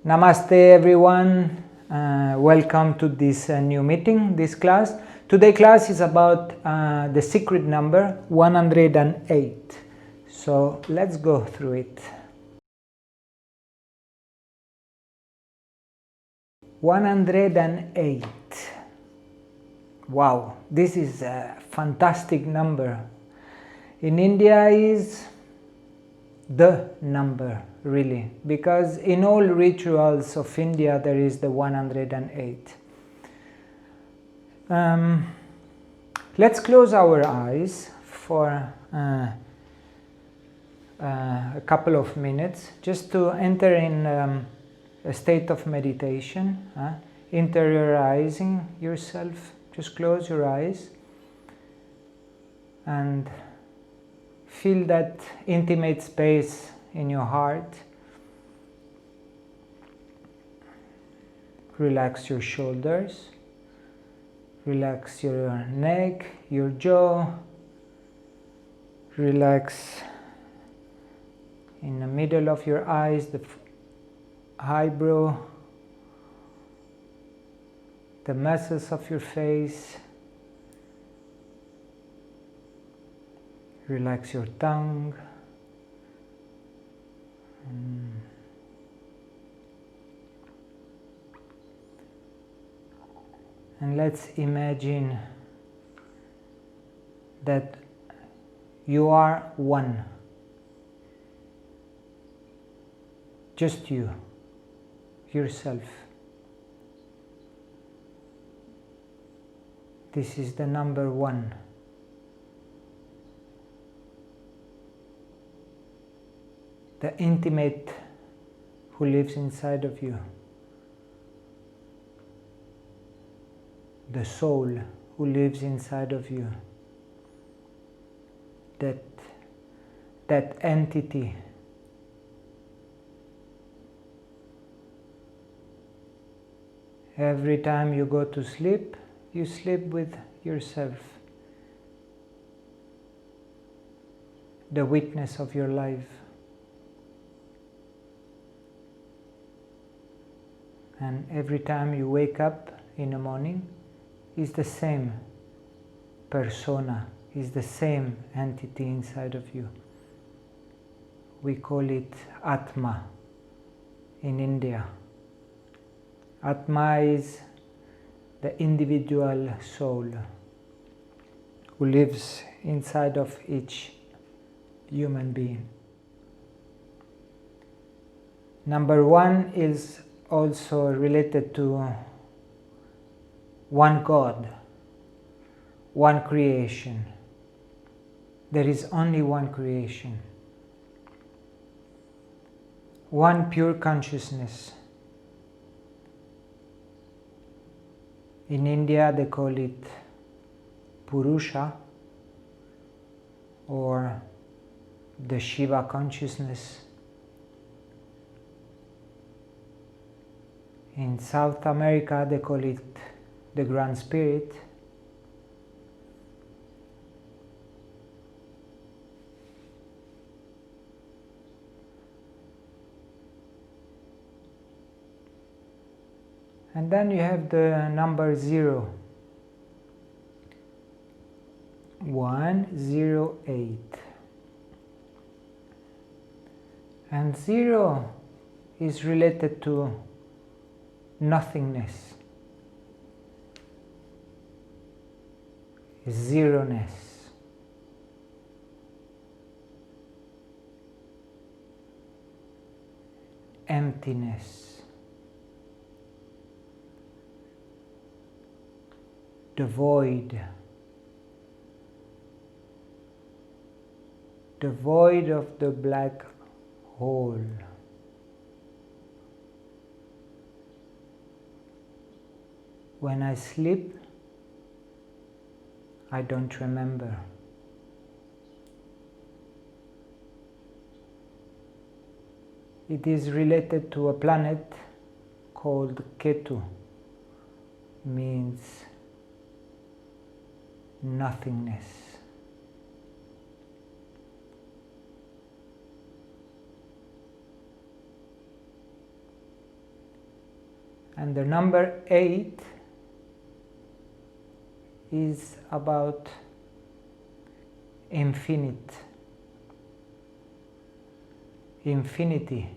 Namaste everyone, welcome to this new meeting, this class. Today's class is about the secret number 108. So let's go through it. 108. Wow, this is a fantastic number. In India is the number, really, because in all rituals of India there is the 108. Let's close our eyes for a couple of minutes just to enter in a state of meditation, interiorizing yourself. Just close your eyes and feel that intimate space in your heart. Relax your shoulders, relax your neck, your jaw, relax in the middle of your eyes, the eyebrow, the muscles of your face. Relax your tongue. And let's imagine that you are one. Just you, yourself. This is the number 1. The intimate who lives inside of you. The soul who lives inside of you. That entity. Every time you go to sleep, you sleep with yourself. The witness of your life. And every time you wake up in the morning, is the same persona, is the same entity inside of you. We call it Atma in India. Atma is the individual soul who lives inside of each human being. Number 1 is also related to one God, one creation. There is only one creation. One pure consciousness. In India they call it Purusha or the Shiva consciousness. In South America they call it the Grand Spirit. And then you have the number 0. 108. And 0 is related to nothingness, zeroness, emptiness, the void of the black hole. When I sleep, I don't remember. It is related to a planet called Ketu, means nothingness. And the number 8 is about infinite, infinity.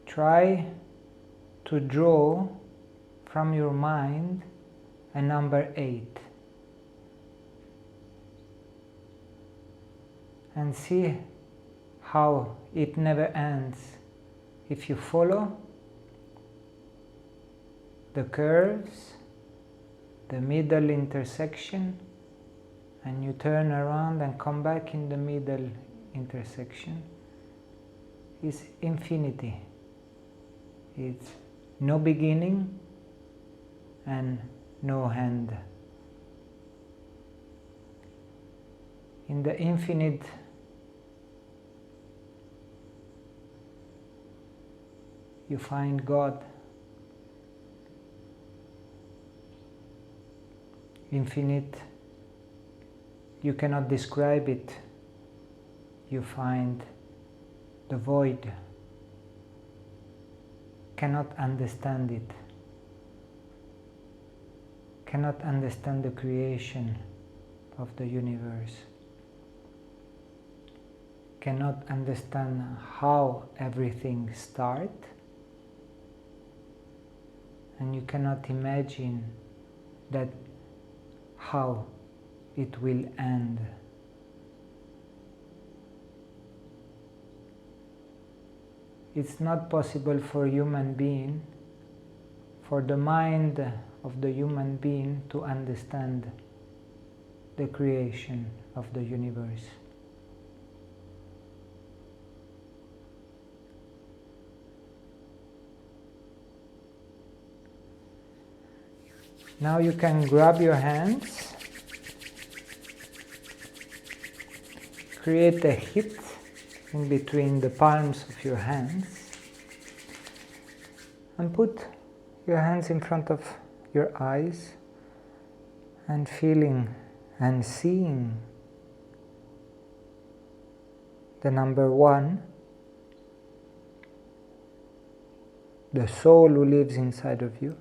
Try to draw from your mind a number 8 and see how it never ends. If you follow the curves, the middle intersection, and you turn around and come back in the middle intersection, is infinity. It's no beginning and no end. In the infinite, you find God. Infinite, you cannot describe it. You find the void. Cannot understand it. Cannot understand the creation of the universe. Cannot understand how everything starts. And you cannot imagine that how it will end. It's not possible for human being, for the mind of the human being to understand the creation of the universe. Now you can grab your hands, create a hit in between the palms of your hands, and put your hands in front of your eyes and feeling and seeing the number 1, the soul who lives inside of you.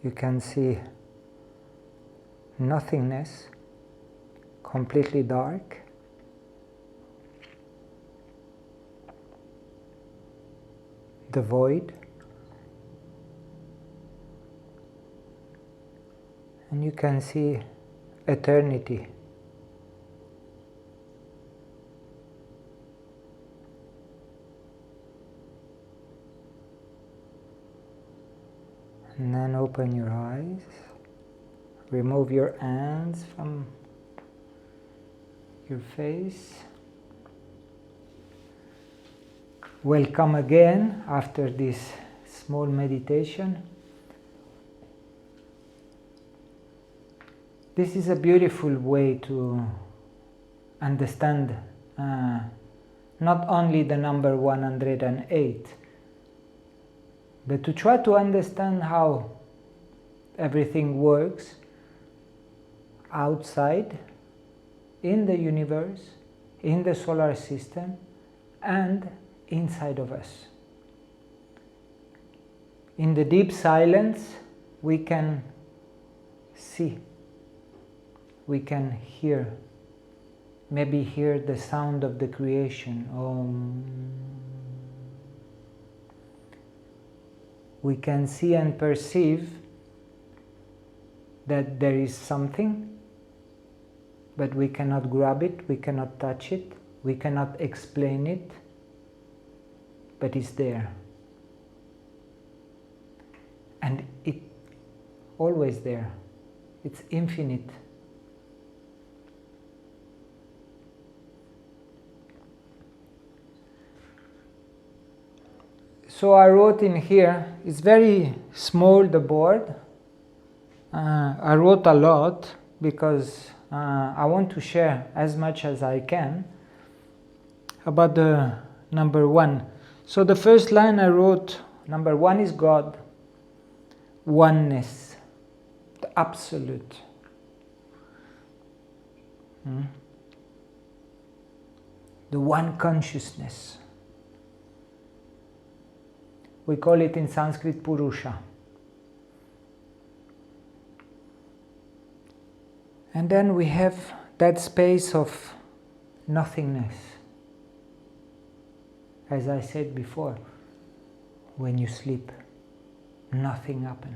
You can see nothingness, completely dark. The void. And you can see eternity. And then open your eyes, remove your hands from your face. Welcome again after this small meditation. This is a beautiful way to understand not only the number 108, but to try to understand how everything works outside, in the universe, in the solar system, and inside of us. In the deep silence, we can see, we can hear, maybe hear the sound of the creation. We can see and perceive that there is something, but we cannot grab it, we cannot touch it, we cannot explain it, but it's there. And it's always there. It's infinite. So I wrote in here, it's very small, the board. I wrote a lot because I want to share as much as I can about the number 1. So the first line I wrote, number 1 is God, oneness, the absolute. the one consciousness. We call it in Sanskrit Purusha. And then we have that space of nothingness. As I said before, when you sleep, nothing happens.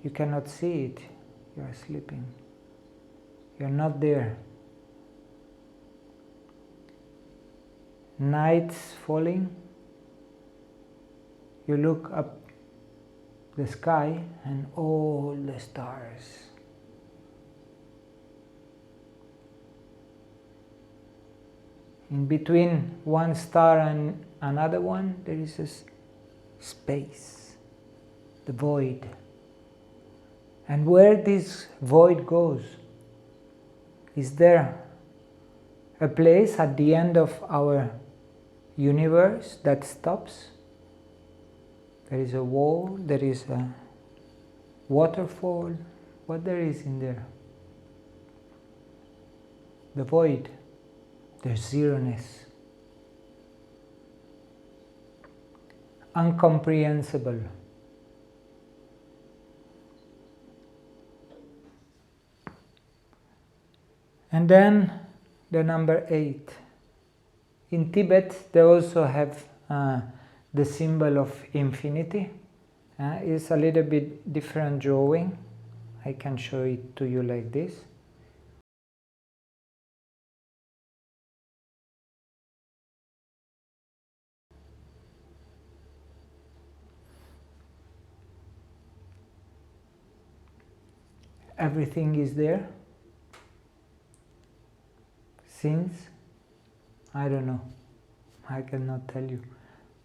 You cannot see it, you are sleeping. You're not there. Night's falling, you look up the sky and all the stars. In between one star and another one, there is a space, the void. And where this void goes, is there a place at the end of our universe that stops? There is a wall, there is a waterfall. What there is in there? The void, the zeroness. Incomprehensible. And then the number 8. In Tibet they also have the symbol of infinity. It's a little bit different drawing. I can show it to you like this. Everything is there. Since, I don't know. I cannot tell you.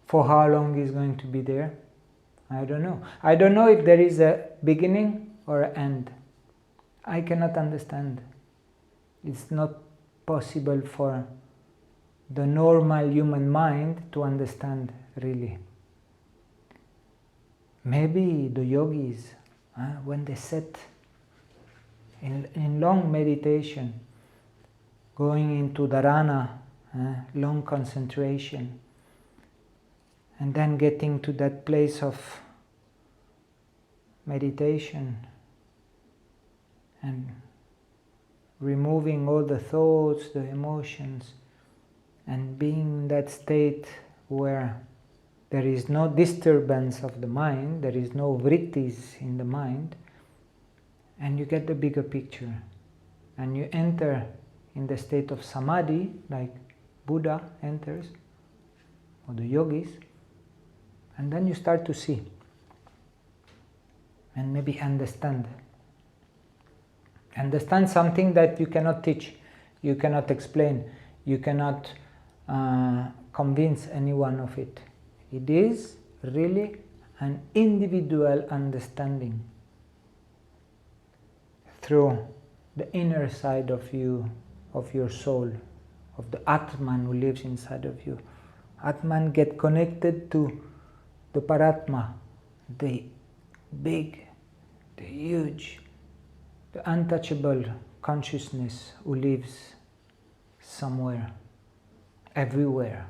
For how long is going to be there? I don't know. I don't know if there is a beginning or an end. I cannot understand. It's not possible for the normal human mind to understand really. Maybe the yogis, when they sit in long meditation, going into dharana, long concentration, and then getting to that place of meditation and removing all the thoughts, the emotions, and being in that state where there is no disturbance of the mind, there is no vrittis in the mind, and you get the bigger picture, and you enter in the state of samadhi, like Buddha enters, or the yogis, and then you start to see, and maybe understand. Understand something that you cannot teach, you cannot explain, you cannot convince anyone of it. It is really an individual understanding through the inner side of you, of your soul, of the Atman who lives inside of you. Atman get connected to the Paratma, the big, the huge, the untouchable consciousness who lives somewhere, everywhere.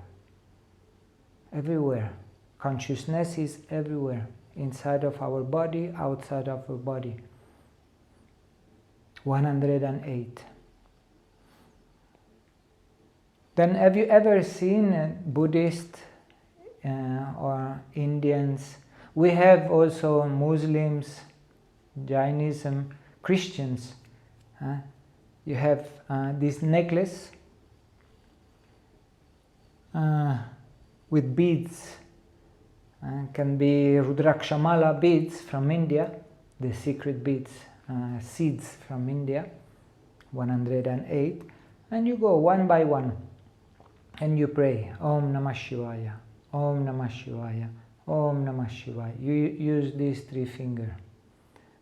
Everywhere. Consciousness is everywhere, inside of our body, outside of our body. 108. Then have you ever seen Buddhist or Indians? We have also Muslims, Jainism, Christians. You have this necklace with beads. Can be Rudrakshamala beads from India, the secret beads, seeds from India, 108. And you go one by one and you pray, Om Namah Shivaya, Om Namah Shivaya, Om Namah Shivaya. You use these 3 fingers.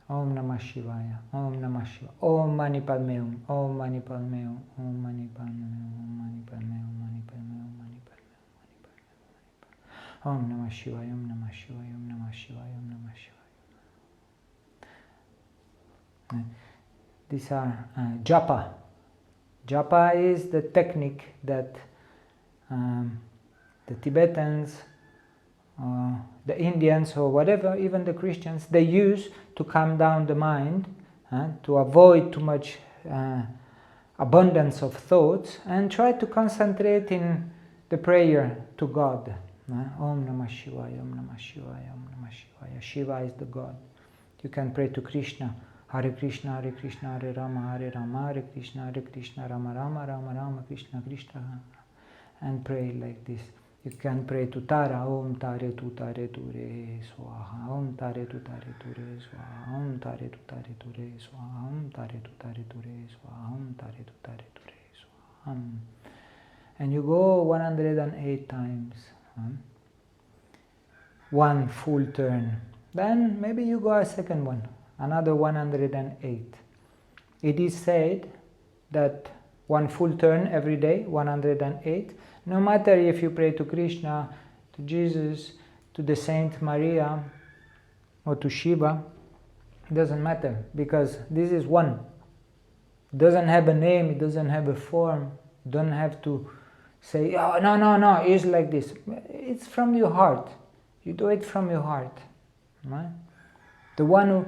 Om Namah Shivaya, Om Namah Shivaya, Om Mani Padme Hum, Om Mani Padme Hum, Om Mani Padme Hum, Om Mani Padme Hum, Mani Padme Hum, Mani Padme Hum, Om Namah Shivaya, Om Namah Shivaya, Om Namah Shivaya, Om Namah Shivaya. These are japa. Japa is the technique that the Tibetans, the Indians or whatever, even the Christians, they use to calm down the mind, to avoid too much abundance of thoughts, and try to concentrate in the prayer to God. Om Namah Shivaya, Om Namah Shivaya, Om Namah Shivaya. Shiva is the God. You can pray to Krishna. Hare Krishna, Hare Krishna, Hare Rama, Hare Krishna, Rama Rama, Rama Rama, Krishna Krishna, and pray like this. You can pray to Tara, Om Tare Tu Tare Tu Re Swaha, Om Tare Tu Tare Tu Re Swaha, Om Tare Tu Tare Tu Re Swaha, Om Tare Tu Tare Tu Re Swaha, Om Tare Tu Tare Tu Re Swaha. And you go 108 times. One full turn. Then maybe you go a second one, another 108. It is said that one full turn every day, 108. No matter if you pray to Krishna, to Jesus, to the Saint Maria, or to Shiva, it doesn't matter, because this is one. It doesn't have a name, it doesn't have a form. You don't have to say, oh, no, it's like this. It's from your heart. You do it from your heart. Right? The one who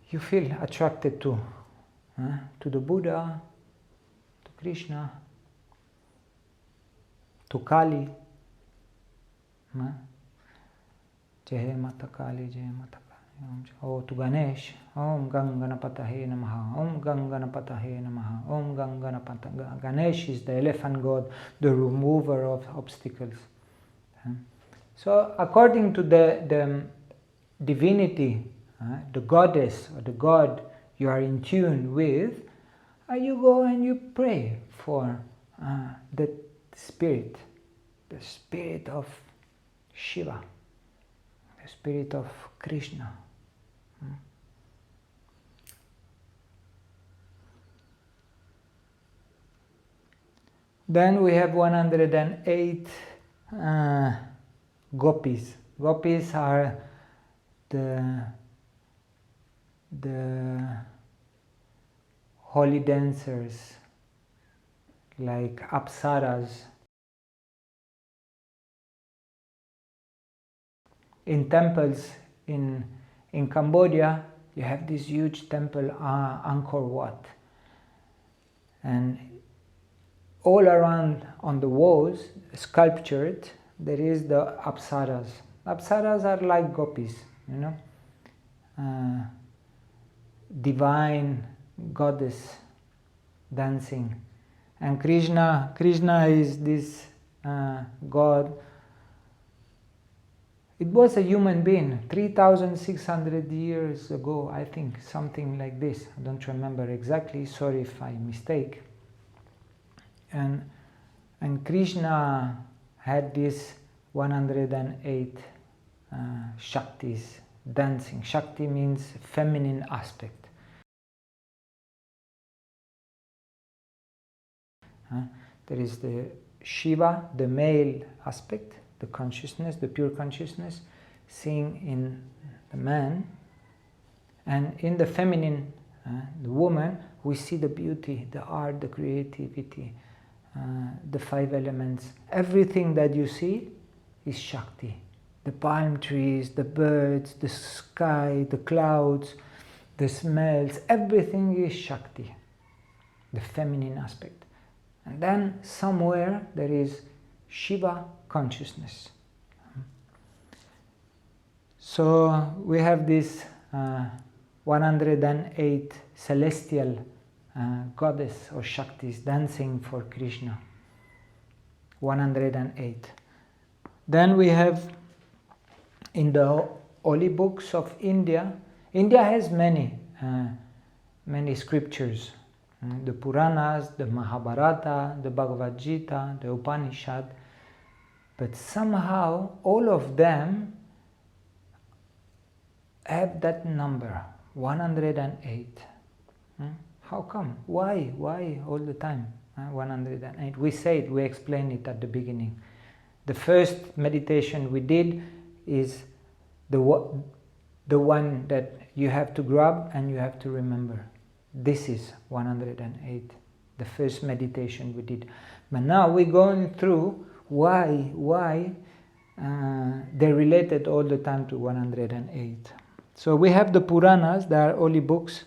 you feel attracted to the Buddha, to Krishna, to Kali. Jai Mata Kali, Jai Mata Kali. Or to Ganesh. Om Ganganapatahe Namaha. Om Ganganapatahe Namaha. Om Ganganapatahe. Ganesh is the elephant god, the remover of obstacles. So according to the divinity, the goddess or the god you are in tune with, you go and you pray for the spirit of Shiva, the spirit of Krishna. Then we have 108 gopis. Gopis are the holy dancers, like apsaras. In temples in Cambodia, you have this huge temple, Angkor Wat, and all around on the walls, sculptured, there is the apsaras. Apsaras are like gopis, divine goddess dancing. And Krishna is this god. It was a human being 3,600 years ago, I think, something like this. I don't remember exactly, sorry if I mistake. And Krishna had this 108 Shaktis dancing. Shakti means feminine aspect. There is the Shiva, the male aspect, the consciousness, the pure consciousness, seeing in the man. And in the feminine, the woman, we see the beauty, the art, the creativity, the five elements. Everything that you see is Shakti. The palm trees, the birds, the sky, the clouds, the smells, everything is Shakti, the feminine aspect. And then somewhere there is Shiva consciousness. So we have this 108 celestial goddess or Shaktis dancing for Krishna. 108. Then we have in the holy books of India. India has many scriptures. The Puranas, the Mahabharata, the Bhagavad Gita, the Upanishad. But somehow all of them have that number, 108. How come? Why all the time? 108. We said, we explained it at the beginning. The first meditation we did is the one that you have to grab and you have to remember. This is 108. the first meditation we did. But now we're going through why they're related all the time to 108. So we have the Puranas, they are holy books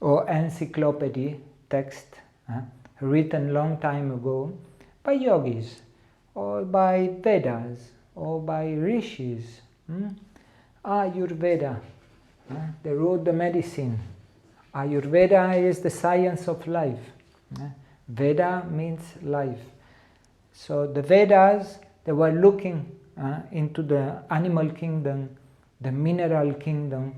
or encyclopedia text written long time ago by yogis or by Vedas or by rishis. Ayurveda, they wrote the medicine. Ayurveda is the science of life. Veda means life. So the Vedas, they were looking into the animal kingdom, the mineral kingdom.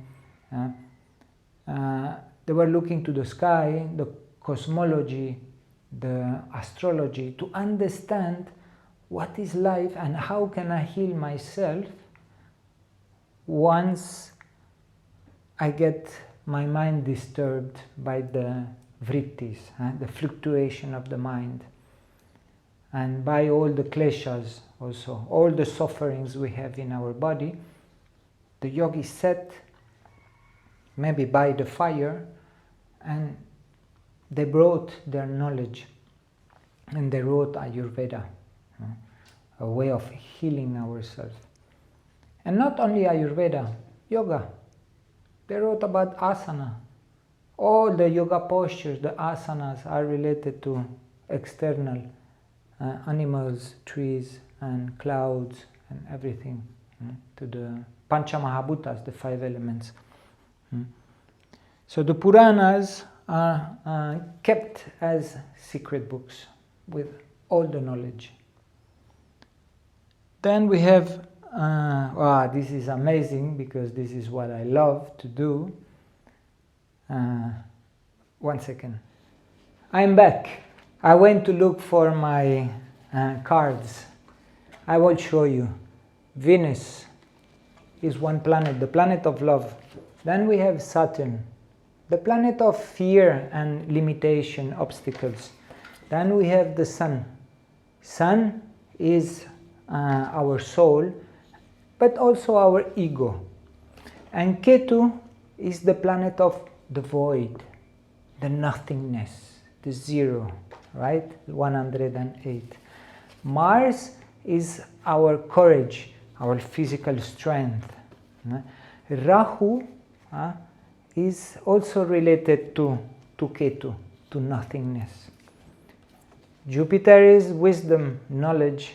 They were looking to the sky, the cosmology, the astrology, to understand what is life and how can I heal myself once I get my mind disturbed by the vrittis, the fluctuation of the mind, and by all the kleshas also, all the sufferings we have in our body. The yogis sat maybe by the fire and they brought their knowledge and they wrote Ayurveda, a way of healing ourselves. And not only Ayurveda, yoga. They wrote about asana. All the yoga postures, the asanas, are related to external animals, trees, and clouds, and everything, to the Pancha Mahabhutas, the 5 elements. So the Puranas are kept as secret books with all the knowledge. Then we have, this is amazing because this is what I love to do. 1 second. I'm back. I went to look for my cards. I will show you. Venus is one planet, the planet of love. Then we have Saturn, the planet of fear and limitation, obstacles. Then we have the Sun. Sun is our soul, but also our ego. And Ketu is the planet of the void, the nothingness, the zero, right? 108. Mars is our courage, our physical strength. Rahu is also related to Ketu, to nothingness. Jupiter is wisdom, knowledge,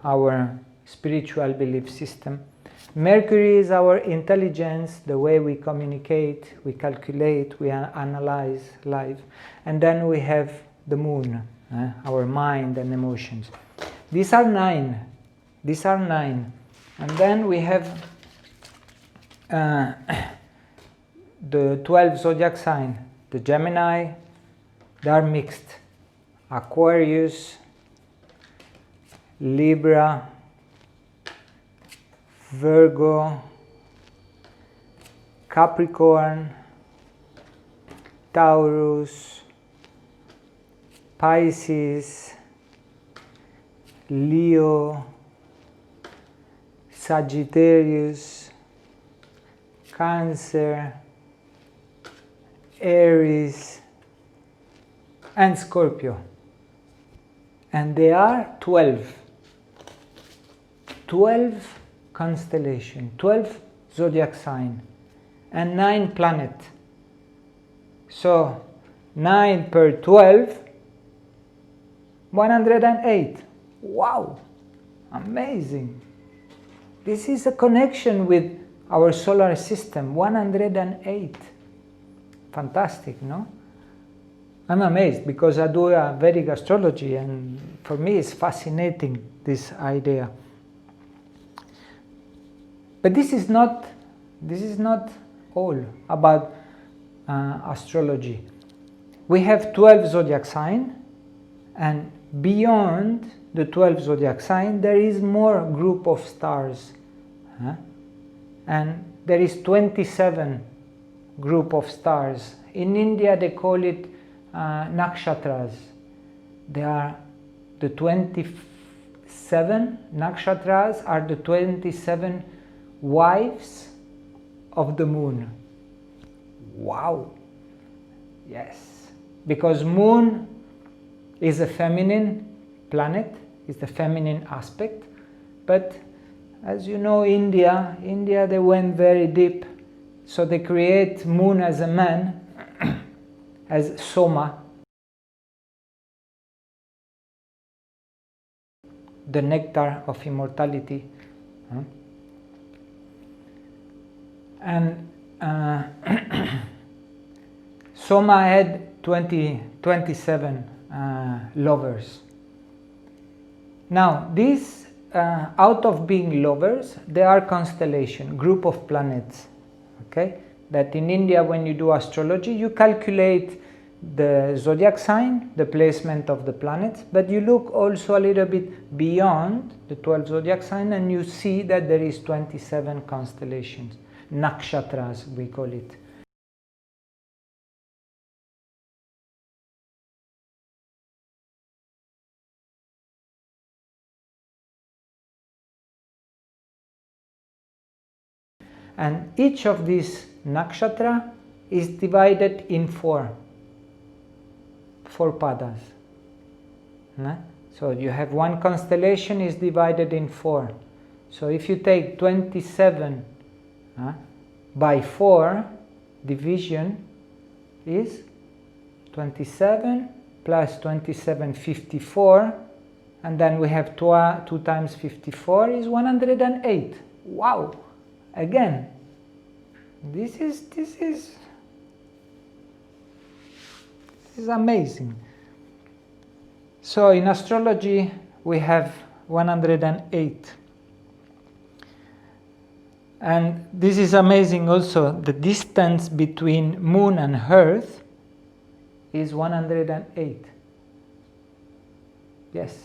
our spiritual belief system. Mercury is our intelligence, the way we communicate, we calculate, we analyze life. And then we have the moon, our mind and emotions. These are 9. These are 9. And then we have the 12 zodiac sign. The Gemini, they are mixed. Aquarius, Libra, Virgo, Capricorn, Taurus, Pisces, Leo, Sagittarius, Cancer, Aries, and Scorpio. And they are 12. 12 constellation, 12 zodiac sign, and 9 planet. So 9 per 12, 108. Wow, amazing. This is a connection with our solar system, 108. Fantastic, no? I'm amazed because I do a Vedic astrology, and for me it's fascinating, this idea. But this is not all about astrology. We have 12 zodiac sign, and beyond the 12 zodiac sign there is more group of stars, and there is 27 group of stars. In India they call it nakshatras. They are the 27 nakshatras are the 27 wives of the moon. Wow. Yes, because moon is a feminine planet, is the feminine aspect. But as you know, India, they went very deep. So they create moon as a man, as Soma, the nectar of immortality. And Soma had 27 lovers. Now, these, out of being lovers, they are constellation, group of planets. Okay? That in India, when you do astrology, you calculate the zodiac sign, the placement of the planets, but you look also a little bit beyond the 12 zodiac sign, and you see that there is 27 constellations, nakshatras we call it. And each of these nakshatra is divided in four padas. So you have one constellation is divided in four. So if you take 27 by 4, division is 27 plus 27, 54, and then we have 2 times 54 is 108. Wow! Again, this is amazing. So in astrology we have 108. And this is amazing also, the distance between moon and earth is 108. Yes.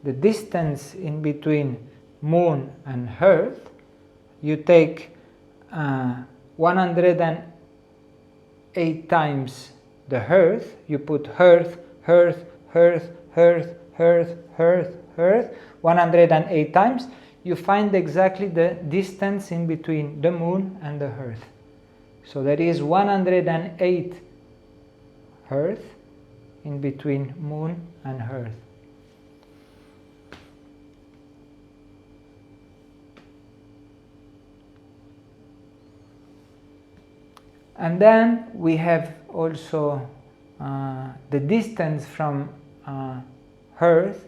The distance in between moon and earth, you take 108 times the earth, you put earth, 108 times, you find exactly the distance in between the moon and the earth. So there is 108 earth in between moon and earth. And then we have also the distance from earth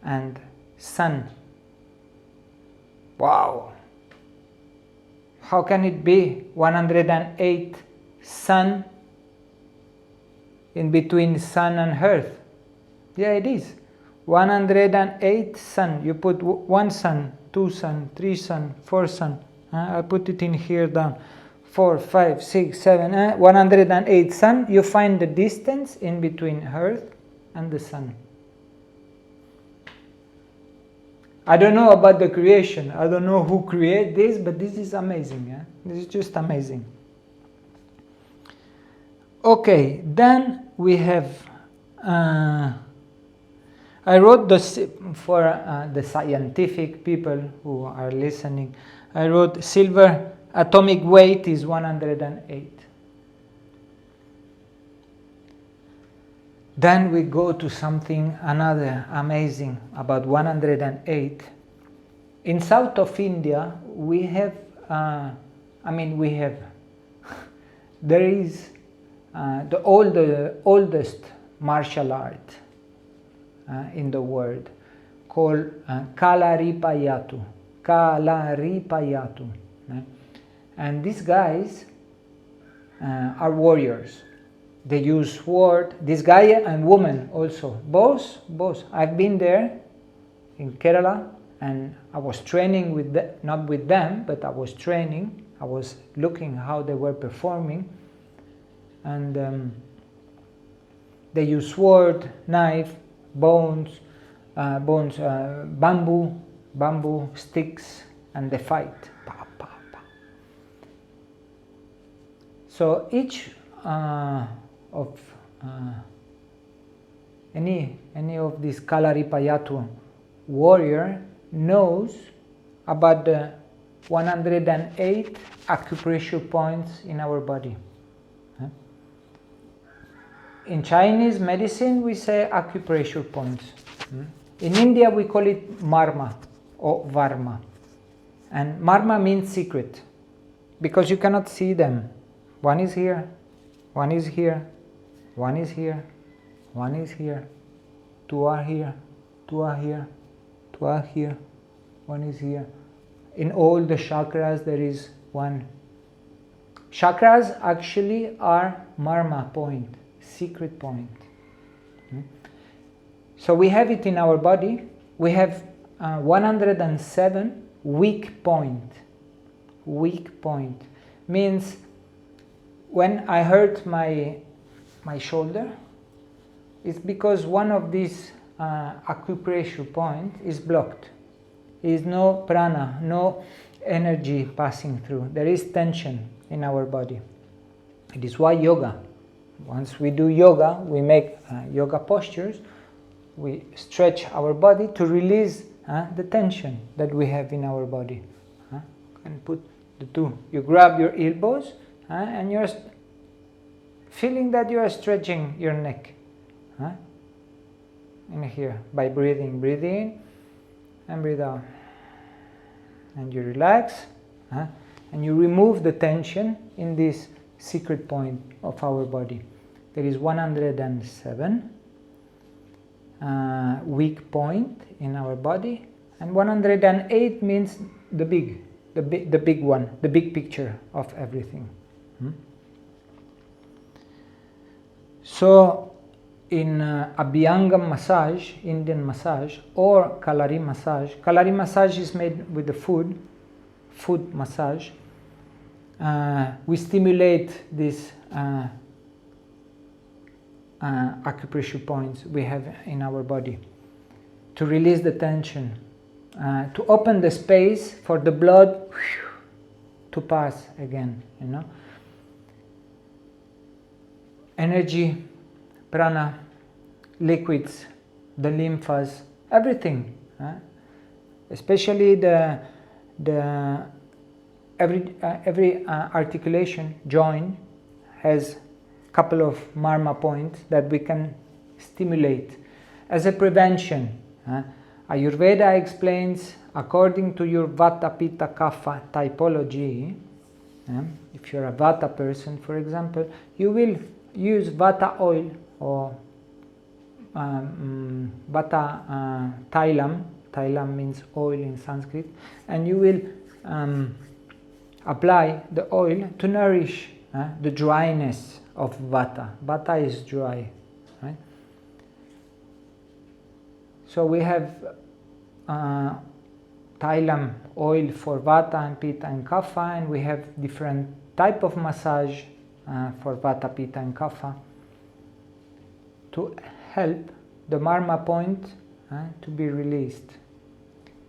and sun. Wow! How can it be 108 sun in between sun and earth? Yeah, it is. 108 sun. You put 1 sun, 2 sun, 3 sun, 4 sun. I put it in here down. 4, 5, 6, 7, 108 sun. You find the distance in between earth and the sun. I don't know about the creation. I don't know who created this, but this is amazing. Yeah? This is just amazing. Okay, then we have. I wrote for the scientific people who are listening. I wrote silver atomic weight is 108. Then we go to something another amazing about 108. In south of India, we have, there is the oldest martial art in the world called Kalaripayattu. Kalaripayattu. And these guys are warriors. They use sword. This guy and woman also. Both. I've been there in Kerala, and I was training with them, not with them, but I was training. I was looking how they were performing, and they use sword, knife, bamboo sticks, and they fight. So each of any of these Kalaripayattu warrior knows about the 108 acupressure points in our body. in Chinese medicine we say acupressure points. In India we call it marma or varma. And marma means secret, because you cannot see them. One is here, one is here, one is here, one is here, two are here, two are here, two are here, one is here. In all the chakras there is one. Chakras actually are marma point, secret point. So we have it in our body. We have 107 weak point. Weak point means when I hurt my shoulder, it's because one of these acupressure point is blocked. There is no prana, no energy passing through. There is tension in our body. It is why yoga. Once we do yoga, we make yoga postures. We stretch our body to release the tension that we have in our body. And put the two. You grab your elbows and you're feeling that you are stretching your neck. In here, by breathing. Breathe in and breathe out. And you relax and you remove the tension in this secret point of our body. There is 107 weak point in our body, and 108 means the big one, the big picture of everything. So in Abhyangam massage, Indian massage, or Kalari massage is made with the food massage. We stimulate these acupressure points we have in our body to release the tension, to open the space for the blood to pass again, Energy, prana, liquids, the lymphas, everything, especially every articulation joint has a couple of marma points that we can stimulate as a prevention. Ayurveda explains, according to your Vata, Pitta, Kapha typology, if you're a Vata person, for example, you will use Vata oil or Vata Tailam. Tailam means oil in Sanskrit, and you will apply the oil to nourish the dryness of Vata. Vata is dry, right? So we have Tailam oil for Vata and Pitta and Kapha, and we have different type of massage for Vata, Pitta and Kapha to help the marma point to be released,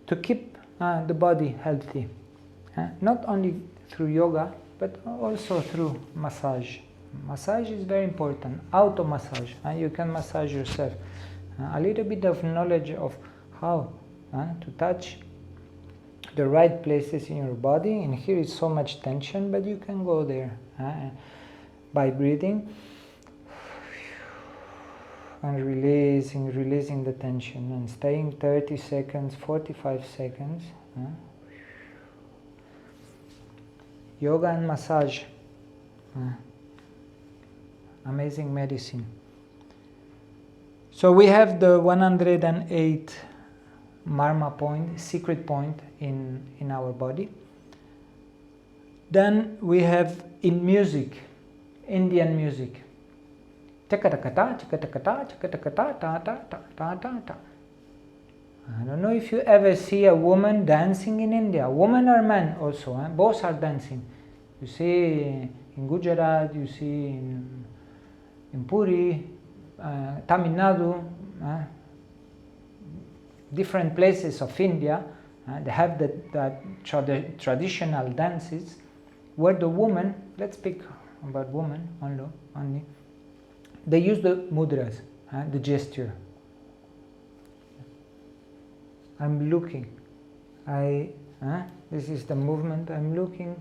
to keep the body healthy, not only through yoga but also through massage. Massage is very important. Auto massage, you can massage yourself. A little bit of knowledge of how to touch the right places in your body. And here is so much tension, but you can go there by breathing and releasing the tension, and staying 30 seconds, 45 seconds. Yoga and massage, amazing medicine. So we have the 108 marma point, secret point in our body. Then we have in music, Indian music. I don't know if you ever see a woman dancing in India. Woman or man also, both are dancing. You see in Gujarat, you see in Puri, Tamil Nadu, different places of India. They have the traditional dances where the woman, let's speak about women only, they use the mudras, the gesture. I'm looking. This is the movement. I'm looking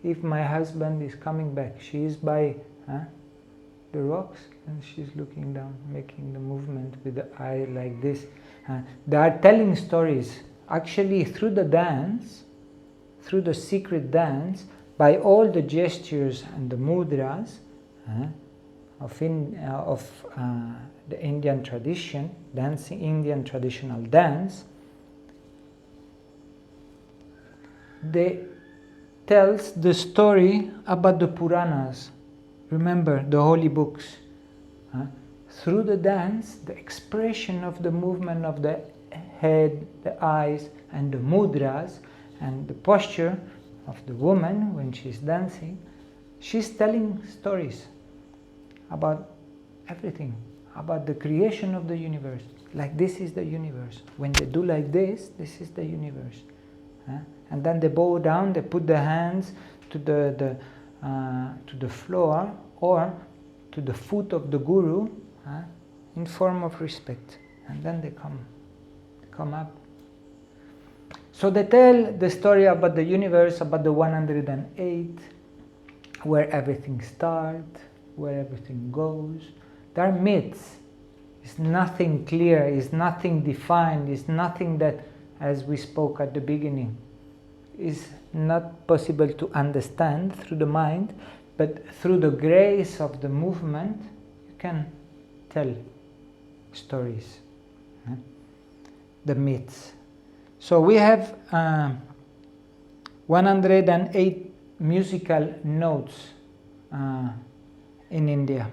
if my husband is coming back. She is by the rocks, and she's looking down, making the movement with the eye like this. They are telling stories. Actually, through the dance, through the secret dance, by all the gestures and the mudras of the Indian tradition, dancing, Indian traditional dance, they tells the story about the Puranas. Remember, the holy books. Through the dance, the expression of the movement of the head, the eyes, and the mudras, and the posture of the woman when she's dancing, she's telling stories about everything, about the creation of the universe. Like, this is the universe. When they do like this is the universe. And then they bow down, they put their hands to the floor or to the foot of the guru in form of respect. And then they come up. So they tell the story about the universe, about the 108, where everything starts, where everything goes. There are myths. It's nothing clear, it's nothing defined, it's nothing that, as we spoke at the beginning, is not possible to understand through the mind, but through the grace of the movement, you can tell stories, the myths. So we have 108 musical notes in India.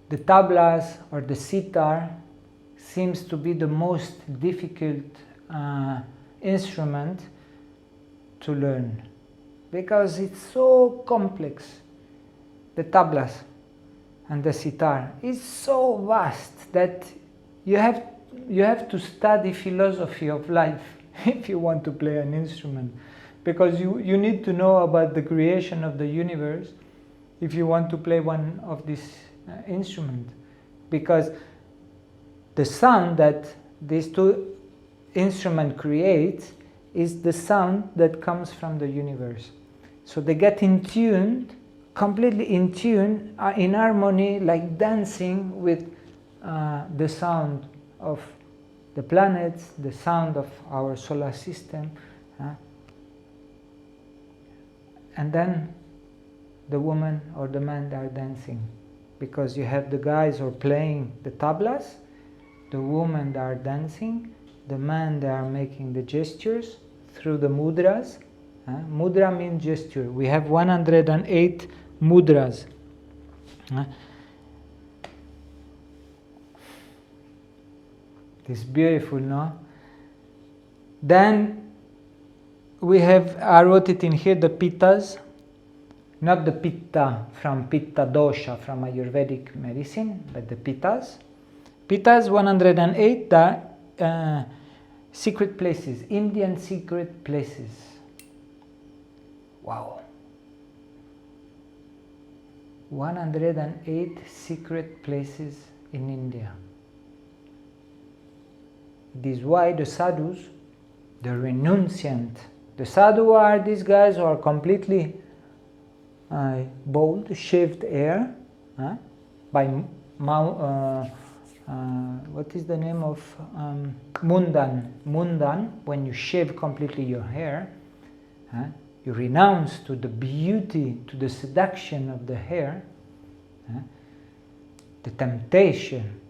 The tablas or the sitar seems to be the most difficult instrument to learn because it's so complex. The tablas and the sitar is so vast that you have to study philosophy of life if you want to play an instrument, because you need to know about the creation of the universe if you want to play one of these instruments, because the sound that these two instruments create is the sound that comes from the universe. So they get in tune, completely in tune, in harmony, like dancing with the sound of the planets, the sound of our solar system. And then the woman or the man, they are dancing, because you have the guys who are playing the tablas, the women, they are dancing, the man, they are making the gestures through the mudras. Mudra means gesture. We have 108 mudras. It's beautiful, no? Then we have, I wrote it in here, the pittas, not the pitta from pitta dosha from Ayurvedic medicine, but the pittas. Pittas 108 are secret places, Indian secret places. Wow. 108 secret places in India. This is why the sadhus, the renunciant, the sadhu are these guys who are completely bald, shaved hair, by what is the name of mundan? Mundan, when you shave completely your hair, you renounce to the beauty, to the seduction of the hair, the temptation.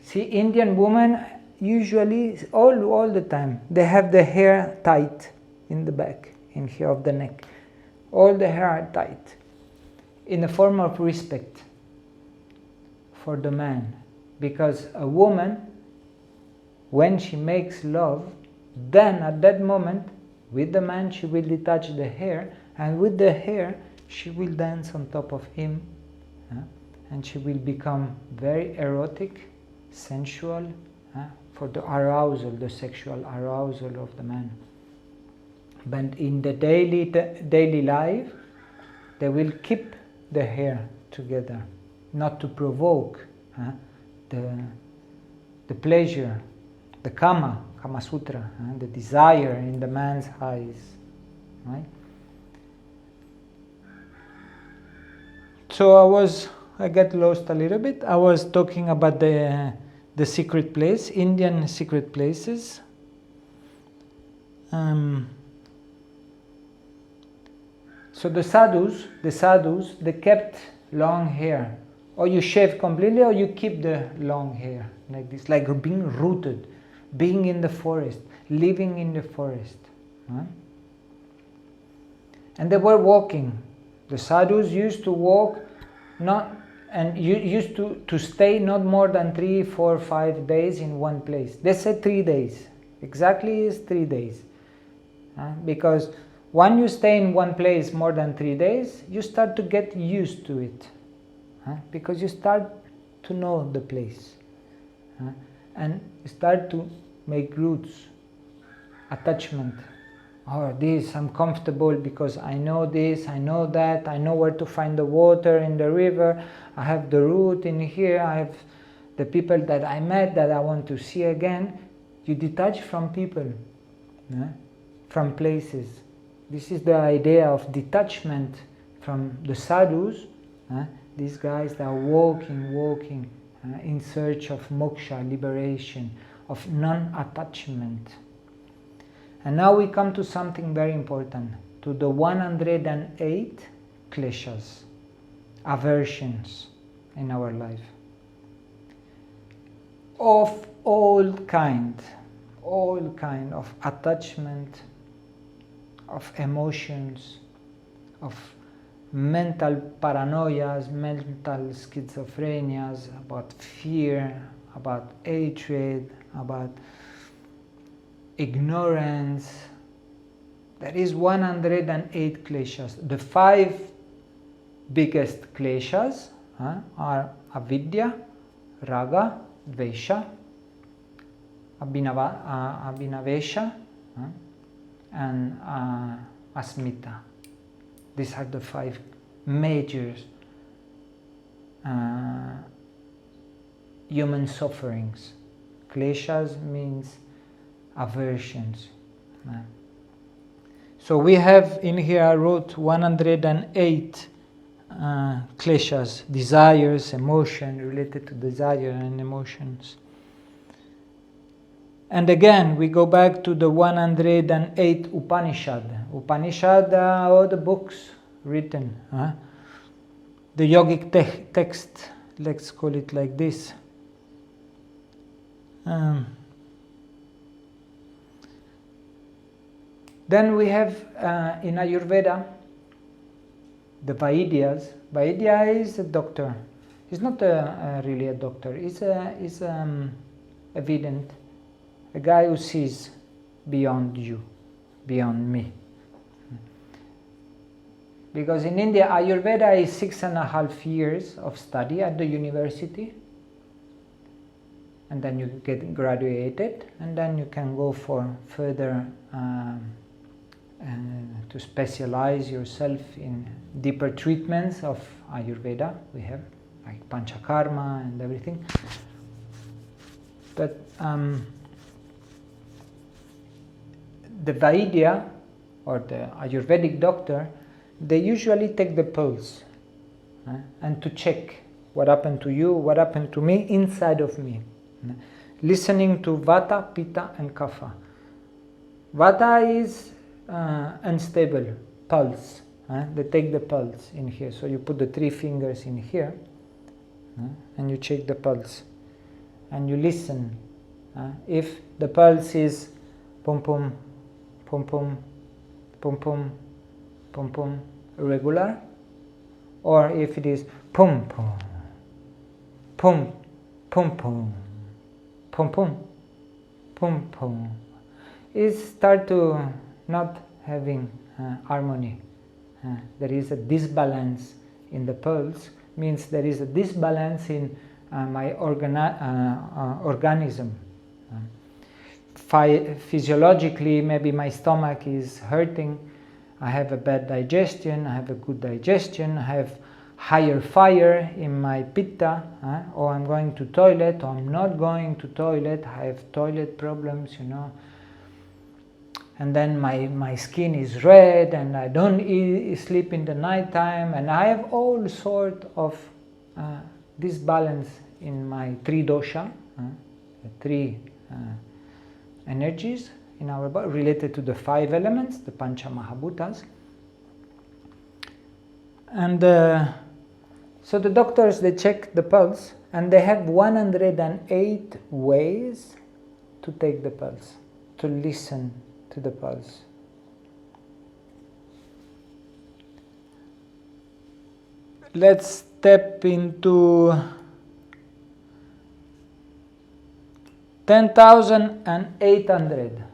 See, Indian women usually, all the time, they have the hair tight in the back, in here of the neck. All the hair are tight, in a form of respect for the man. Because a woman, when she makes love, then at that moment, with the man, she will detach the hair, and with the hair, she will dance on top of him, and she will become very erotic, sensual, for the arousal, the sexual arousal of the man. But in the daily life, they will keep the hair together, not to provoke the pleasure, the Kama Sutra, the desire in the man's eyes, right? So I got lost a little bit. I was talking about the secret place, Indian secret places. So the sadhus, they kept long hair. Or you shave completely, or you keep the long hair like this, like being rooted, being in the forest, living in the forest. Huh? And they were walking. The sadhus used to walk, used to stay not more than 3, 4, 5 days in one place. They said 3 days. Exactly is 3 days. Because when you stay in one place more than 3 days, you start to get used to it. Because you start to know the place. And you start to make roots, attachment. Oh, this, I'm comfortable because I know this, I know that, I know where to find the water in the river, I have the root in here, I have the people that I met that I want to see again. You detach from people, from places. This is the idea of detachment from the sadhus. These guys that are walking in search of moksha, liberation, of non-attachment. And now we come to something very important, to the 108 kleshas, aversions in our life. Of all kind of attachment, of emotions, of mental paranoias, mental schizophrenias, about fear, about hatred, about ignorance. There is 108 kleshas. The 5 biggest kleshas are avidya, raga, dvesha, abhinavesha, and asmita. These are the 5 major human sufferings. Kleshas means aversions. So we have in here, I wrote 108 kleshas, desires, emotion, related to desire and emotions. And again, we go back to the 108 Upanishad. Upanishad are all the books written. The yogic text, let's call it like this. Then we have in Ayurveda the Vaidyas. Vaidya is a doctor. He's not really a doctor. He's evident, a guy who sees beyond you, beyond me. Because in India, Ayurveda is 6.5 years of study at the university. And then you get graduated, and then you can go for further to specialize yourself in deeper treatments of Ayurveda. We have like Panchakarma and everything. But the Vaidya or the Ayurvedic doctor, they usually take the pulse and to check what happened to you, what happened to me, inside of me. Listening to Vata, Pitta and Kapha. Vata is unstable, pulse. They take the pulse in here. So you put the 3 fingers in here and you check the pulse. And you listen. If the pulse is pum pum, pum pum, pum pum, pum pum, regular, or if it is pum pum, pum pum pum, pum pum, pum pum, it start to not having harmony. There is a disbalance in the pulse, means there is a disbalance in my organism. Physiologically, maybe my stomach is hurting, I have a bad digestion, I have a good digestion, I have higher fire in my pitta, or I'm going to toilet, or I'm not going to toilet, I have toilet problems, and then my skin is red, and I don't sleep in the night time, and I have all sort of disbalance in my 3 dosha, the 3 energies in our body related to the 5 elements, the Pancha Mahabhutas. And so the doctors, they check the pulse, and they have 108 ways to take the pulse, to listen to the pulse. Let's step into 10,800.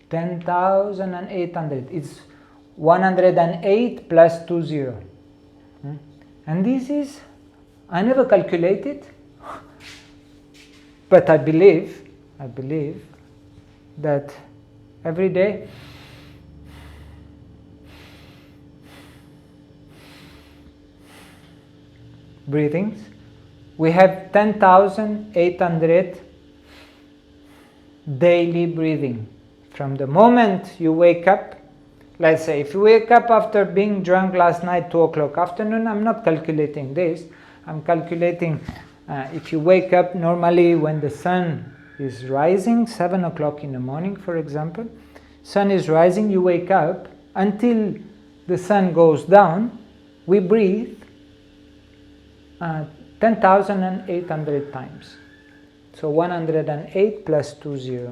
10,800. It's 108 plus 20. And this is, I never calculated, but I believe that every day breathings, we have 10,800 daily breathing. From the moment you wake up, let's say if you wake up after being drunk last night 2 o'clock afternoon, I'm not calculating this, I'm calculating if you wake up normally when the sun is rising, 7 o'clock in the morning for example, sun is rising, you wake up, until the sun goes down, we breathe 10,800 times. So 108 plus 20.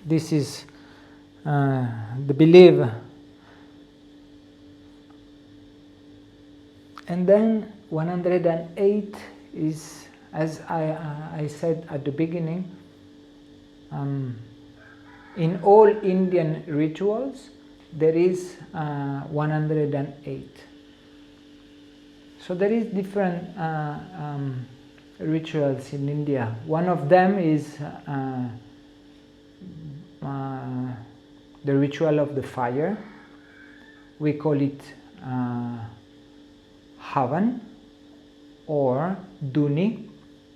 This is the belief. And then 108 is, as I said at the beginning, in all Indian rituals there is 108. So there is different rituals in India. One of them is the ritual of the fire. We call it Havan or Duni.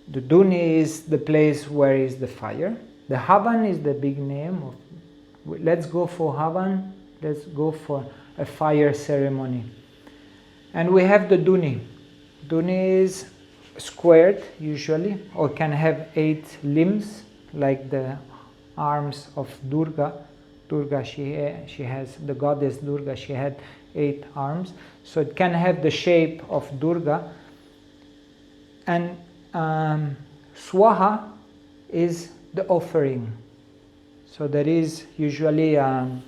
The Duni is the place where is the fire. The Havan is the big name of, let's go for Havan, let's go for a fire ceremony. And we have the Duni. Duni is squared usually, or can have 8 limbs, like the arms of Durga. Durga, she has, the goddess Durga, she had 8 arms. So it can have the shape of Durga. And Swaha is the offering. So there is usually a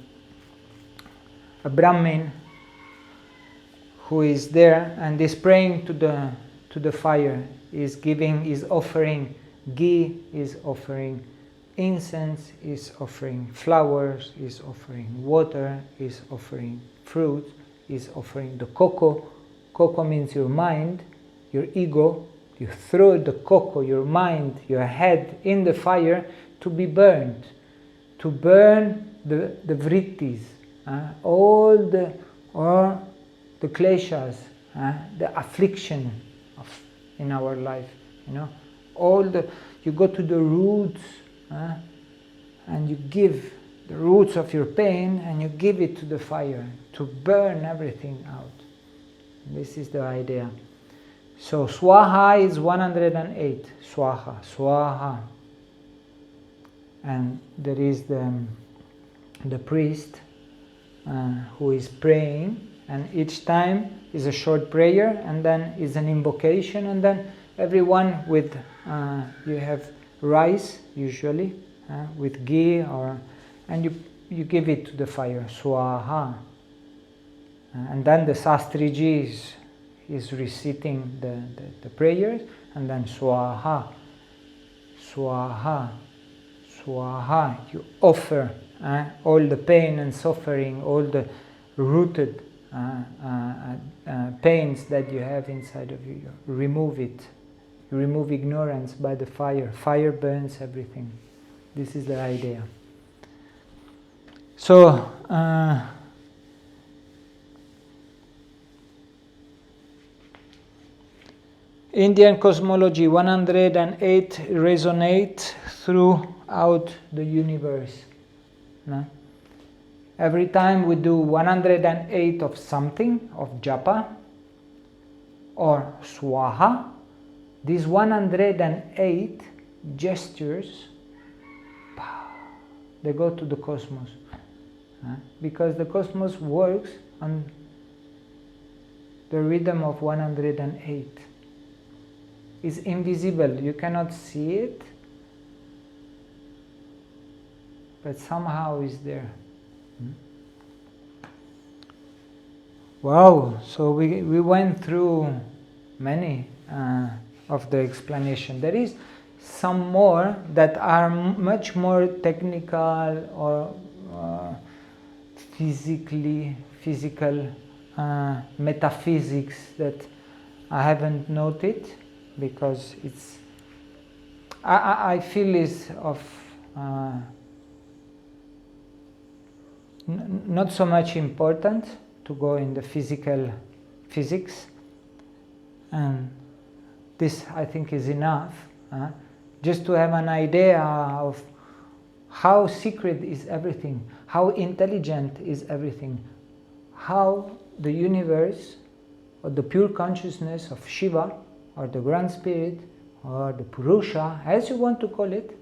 Brahmin who is there and is praying to the fire, is offering ghee, is offering incense, is offering flowers, is offering water, is offering fruit, is offering the cocoa. Cocoa means your mind, your ego. You throw the cocoa, your mind, your head in the fire to be burned, to burn the vrittis, all the kleshas, the affliction in our life, you go to the roots, and you give the roots of your pain and you give it to the fire to burn everything out. This is the idea. So Swaha is 108. Swaha. And there is the priest who is praying, and each time is a short prayer, and then is an invocation, and then everyone with, you have rice usually, with ghee, and you give it to the fire, Swaha. And then the Sastriji is reciting the prayers, and then Swaha, Swaha, Swaha. You offer all the pain and suffering, all the rooted pains that you have inside of you. You remove it. You remove ignorance by the fire. Fire burns everything. This is the idea. So, Indian cosmology 108 resonate throughout the universe. No? Every time we do 108 of something, of japa or swaha, these 108 gestures, they go to the cosmos. Because the cosmos works on the rhythm of 108. It's invisible, you cannot see it, but somehow it's there. Wow, so we went through many of the explanation. There is some more that are much more technical or physical metaphysics that I haven't noted, because it's I feel is of not so much important to go in the physical physics, and this I think is enough just to have an idea of how secret is everything, how intelligent is everything, how the universe or the pure consciousness of Shiva or the Grand Spirit or the Purusha, as you want to call it,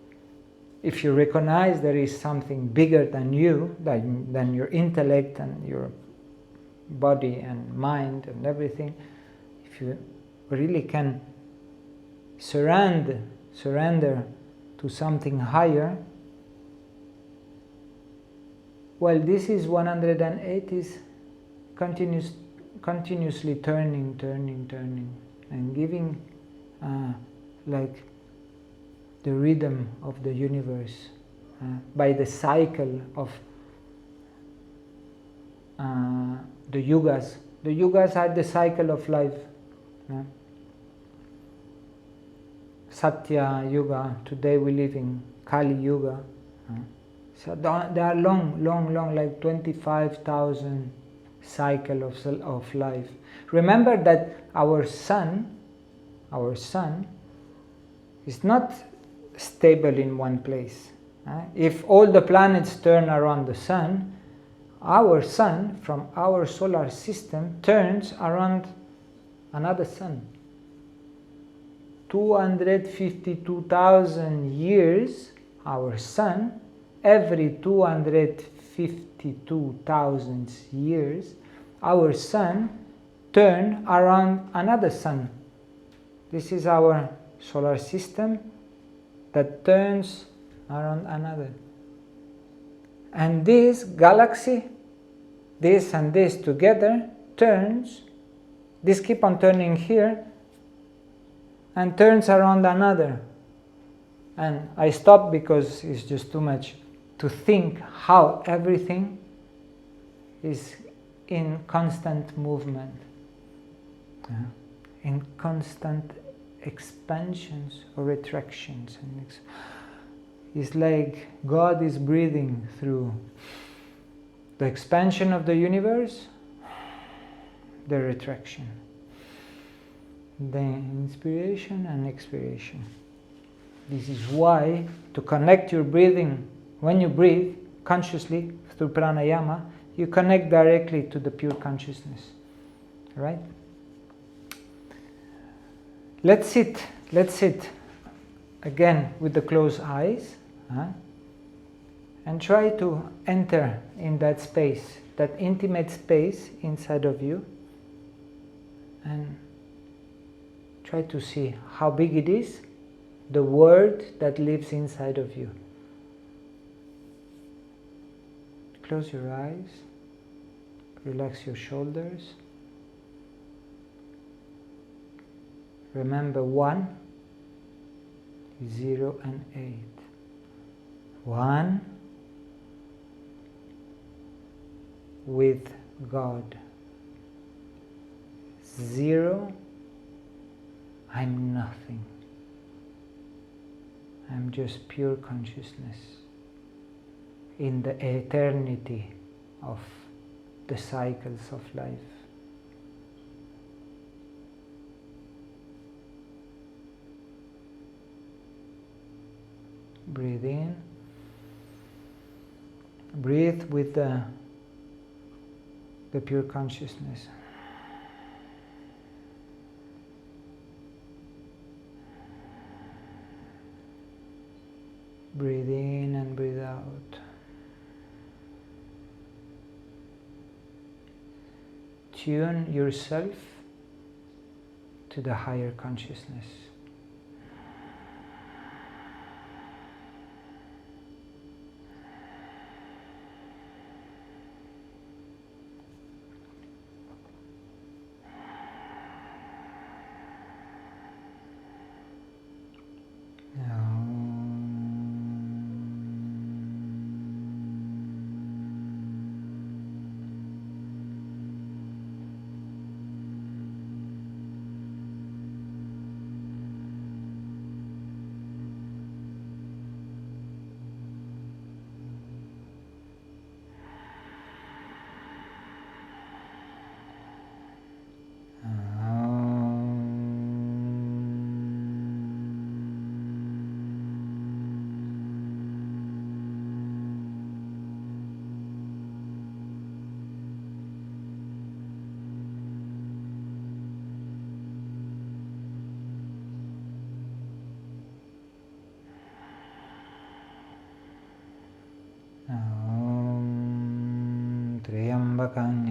if you recognize there is something bigger than you, than your intellect and your body and mind and everything, if you really can surrender to something higher, well, this is 108 is continuously turning and giving like the rhythm of the universe by the cycle of the yugas. The yugas are the cycle of life. Satya Yuga, today we live in Kali Yuga. So they are long, like 25,000 cycle of life. Remember that our sun is not stable in one place. If all the planets turn around the sun, our sun from our solar system turns around another sun. 252,000 years, our sun, every 252,000 years, our sun turns around another sun. This is our solar system that turns around another. And this galaxy, this and this together, turns, this keep on turning here, and turns around another. And I stop because it's just too much to think how everything is in constant movement, in constant expansions or retractions. It's like God is breathing through the expansion of the universe, the retraction, the inspiration and expiration. This is why, to connect your breathing, when you breathe consciously through pranayama, you connect directly to the pure consciousness. Right? Let's sit again with the closed eyes, and try to enter in that space, that intimate space inside of you, and try to see how big it is, the word that lives inside of you. Close your eyes, relax your shoulders. Remember 1, 0 and 8. 1 with God. 0, I'm nothing. I'm just pure consciousness in the eternity of the cycles of life. Breathe in, Breathe with the pure consciousness. Breathe in and breathe out. Tune yourself to the higher consciousness.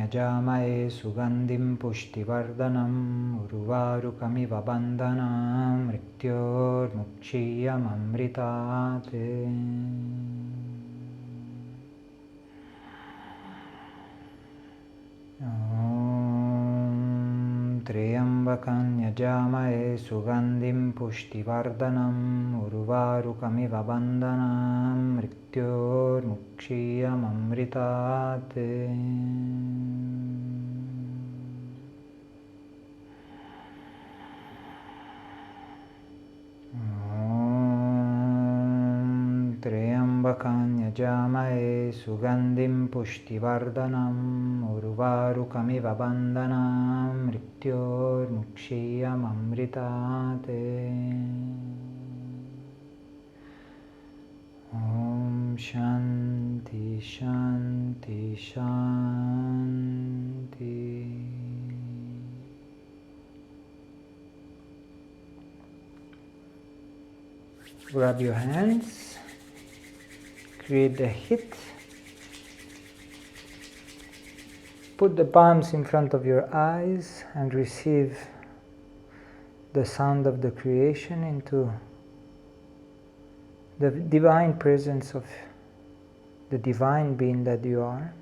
Yajamaye sugandhim pushtivardhanam urvarukamiva bandhanam mrityor mukshiyam amritate. Triyambakam yajamaye sugandhim pushtivardhanam urvarukamiva bandhanam mrityor mukshiyam amritate. Triyambakam yajamaye sugandhim pushtivardhanam urvarukamiva bandhanam mrityor mukshiyam amritate. Om Shanti Shanti Shanti. Grab your hands, create the hit, put the palms in front of your eyes and receive the sound of the creation into the divine presence of the divine being that you are.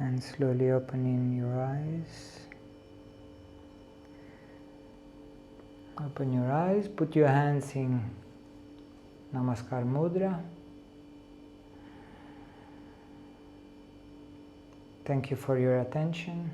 And slowly opening your eyes. Open your eyes, put your hands in Namaskar Mudra. Thank you for your attention.